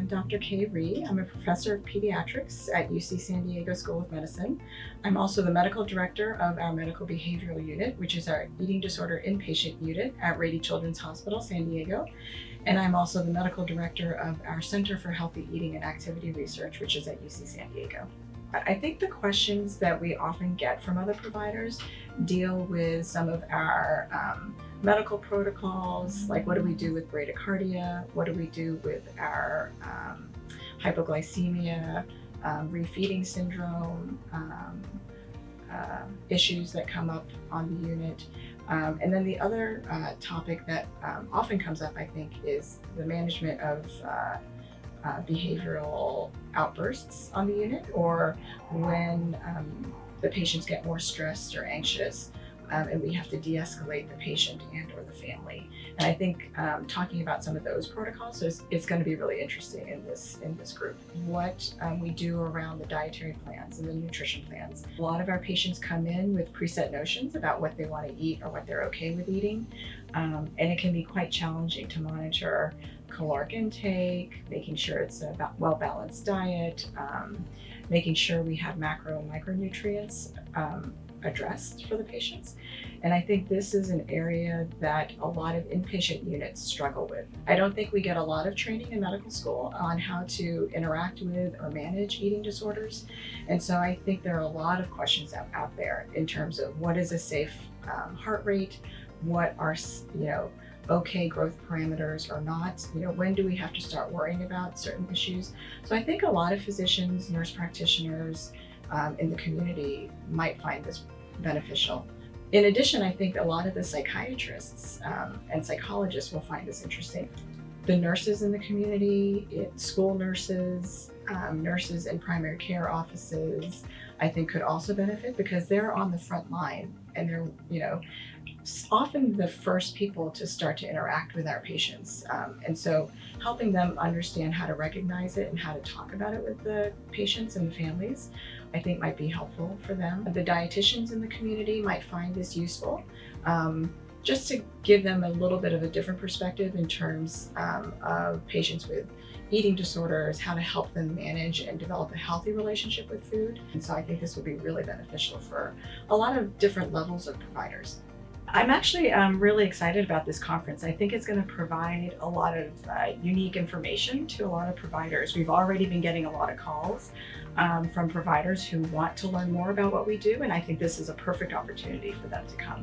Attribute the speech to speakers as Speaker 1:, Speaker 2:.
Speaker 1: Dr. Kay Ree. I'm a professor of pediatrics at UC San Diego School of Medicine. I'm also the medical director of our medical behavioral unit, which is our eating disorder inpatient unit at Rady Children's Hospital, San Diego. And I'm also the medical director of our Center for Healthy Eating and Activity Research, which is at UC San Diego. I think the questions that we often get from other providers deal with some of our medical protocols, like what do we do with bradycardia, what do we do with our hypoglycemia, refeeding syndrome, issues that come up on the unit. And then the other topic that often comes up, I think, is the management of behavioral outbursts on the unit, or when the patients get more stressed or anxious, and we have to de-escalate the patient and or the family. And I think talking about some of those protocols is going to be really interesting in this group. What we do around the dietary plans and the nutrition plans. A lot of our patients come in with preset notions about what they want to eat or what they're okay with eating, and it can be quite challenging to monitor caloric intake, making sure it's a well-balanced diet, making sure we have macro and micronutrients addressed for the patients. And I think this is an area that a lot of inpatient units struggle with. I don't think we get a lot of training in medical school on how to interact with or manage eating disorders. And so I think there are a lot of questions out there in terms of what is a safe heart rate, what are okay growth parameters or not, when do we have to start worrying about certain issues. So I think a lot of physicians, nurse practitioners in the community might find this beneficial. In addition, I think a lot of the psychiatrists and psychologists will find this interesting. The nurses in the community, school nurses, nurses in primary care offices, I think could also benefit because they're on the front line and they're, often the first people to start to interact with our patients. And so helping them understand how to recognize it and how to talk about it with the patients and the families, I think might be helpful for them. The dietitians in the community might find this useful, just to give them a little bit of a different perspective in terms of patients with eating disorders, how to help them manage and develop a healthy relationship with food. And so I think this would be really beneficial for a lot of different levels of providers. I'm actually really excited about this conference. I think it's going to provide a lot of unique information to a lot of providers. We've already been getting a lot of calls from providers who want to learn more about what we do, and I think this is a perfect opportunity for them to come.